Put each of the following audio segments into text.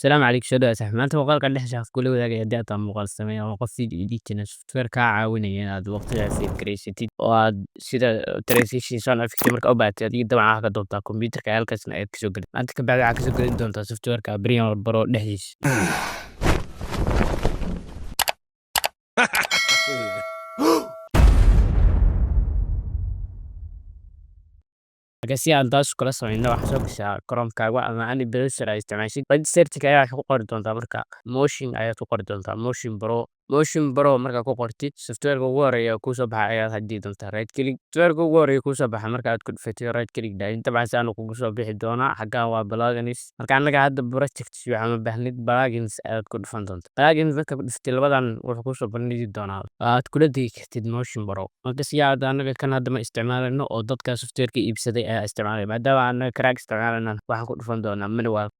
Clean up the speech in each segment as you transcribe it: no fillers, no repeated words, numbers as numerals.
السلام عليك shadaa sax maanta muuqaalka dhex shaaf kula wadaagay haddii aad tahay muuqaal sameeya oo qof video editing software kaa caawinaya inaad waqtigaa save gareysatid oo aad sida transition sound effect marka u baahatid adiga dabcan waxaa ka doontaa computerka halkaasna ayaad kasoo gelin maanta ka bacdi waxaa kasoo gelin doontaa softwareka Premiere Pro dhexdiisa marka si aan taas kula samayno waxaa soo gashaa Chromekaaga ama any browser aad isticmaashid searchka ayaa waxaad ku qori doontaa marka motion ayaad ku qori doontaa motion pro markaa ku qortid softwareka ugu horeeya kuu soo baxa ayaad hadii doontaa right click softwareka ugu horeeya kuu soo baxa marka aad ku dhufatid right click dhahin dabcan sidaanu kugu soo bixi doonaa xaggan waa plugins marka annaga hadda projects waxaan u baahnid plugins ayaad ku dhufan doontaa plugins marka ku dhufatid labadan wuxuu kuu soo bandhigi doonaa aad kula degi kartid motion pro marka si aad annaga kan hadda ma isticmaalayno oo dadka softwareka iibsaday ayaa isticmaalaya maadaama annaga crack isticmaalayna waxaan ku dhufan doonaa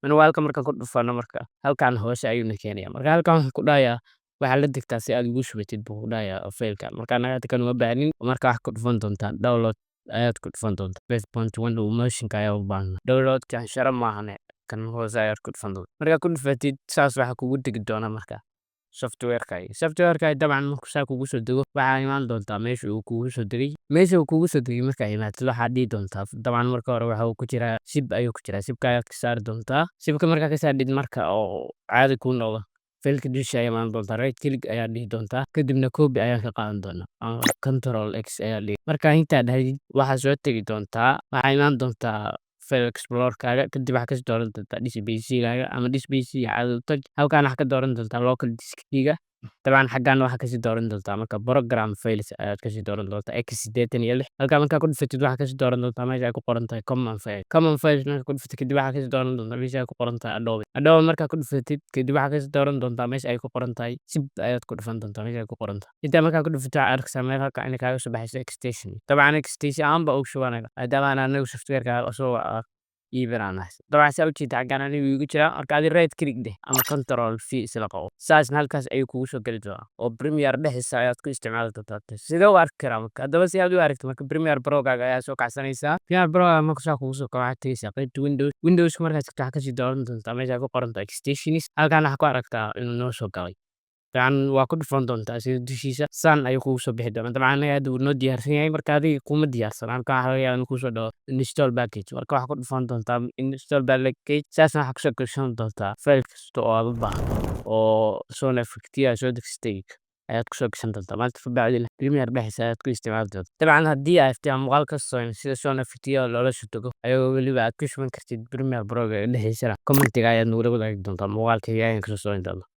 manualka markaan ku dhufano marka halkan hoose ayuuna keenaya marka halkan waxaan ku dhahayaa waxaa la degtaa si aad ugu shubatid buu ku dhahayaa faylka marka annaga hadda kan uma baahnin marka waxaad ku dhufan doontaa download ayaad ku dhufan doontaa base.1 motionka ayaa u baahan downloadkan shara maahane kan hoose ayaad ku dhufan doontaa markaa ku dhufatid saas waxaa kugu degi doona marka softwareka dabcan markuu saa kugu soo dego waxaa imaan doontaa meesha uu kugu soo degay markaa imaatid waxaad dhihi doontaa dabcan marka hore waxa uu ku jiraa sib ayuu ku jiraa sibka ayaad ka saari doontaa sibka markaa ka saardhid marka oo caadi kuu noqdo faylka dusha ayaa imaan doontaa right click ayaad dhihi doontaa kadibna copy ayaan ka qaadan doonaa ama control x ayaad dhihi markaa intaa dhahdid waxaa soo tegi doontaa waxaa imaan doontaa file explorerkaaga kadib waxaa kasii dooran doontaa dbc-gaaga ama dbc caadi u tag halkaan waxaa ka dooran doontaa local diskiga dabcan xaggaan waxaa kasii dooran doontaa marka program files ayaad kasii dooran doontaa x86 halkaan markaa ku dhufatid waxaa kasii dooran doontaa meesha ay ku qoran tahay common files markaa ku dhufatid kadib waxaa kasii dooran doontaa meesha ay ku qoran tahay adobe markaa ku dhufatid kadib waxaa kasii dooran doontaa meesha ay ku qoran tahay zip ayaad ku dhufan doontaa meesha ay ku qoran tahay intaa markaa ku dhufatid waxaad arkaysaa meel halka inay kaaga soo baxayso extension dabcan extension ahaanba ugu shubanayna maadaama aan anagu softwareka soo iibinanahay dabcan saa ujeeda xaggaan anigu igu jiraa marka adi right click dheh ama control v isla qabo saasna halkaas ayuu kugu soo geli doonaa oo Premiere dhexdiisa ayaad ku isticmaali doontaa sidee u arki karaa marka haddaba si aad u aragto marka Premiere Pro-gaaga ayaa soo kacsanaysaa Premiere Pro-gaaga marka saa kugu soo kaco waxaad tegeysaa qaybta Windows markaas waxaa kasii dooran doontaa meesha ay ku qoran tahay extensions halkaan waxaa ku aragtaa inuu noo soo galay dabcan waa ku dhufan doontaa sida dushiisa saan ayuu kugu soo bixi doonaa dabcan anaga hadda wuu noo diyaarsan yahay marka adiga kuma diyaarsan halkan waxaa laga yaabaa inuu kusoo dhaho install package marka waxaa ku dhufan doontaa install package saasna waxaa kusoo gashan doontaa file kasta oo aad u baahato oo sound effectiya soo degsatay ayaad kusoo gashan doontaa maanta ka bacdina Premiere dhexdiisa ayaad ku isticmaali doontaa dabcan haddii aad iftiin muuqaal ka soo sida sound effectiya loola soo tago ayagoo weliba aad ku shuban kartid Premiere Pro-ga dhexdiisana commentiga ayaad nagula wadaagi doontaa muuqaalkayga ayaan kasoo soo doontaa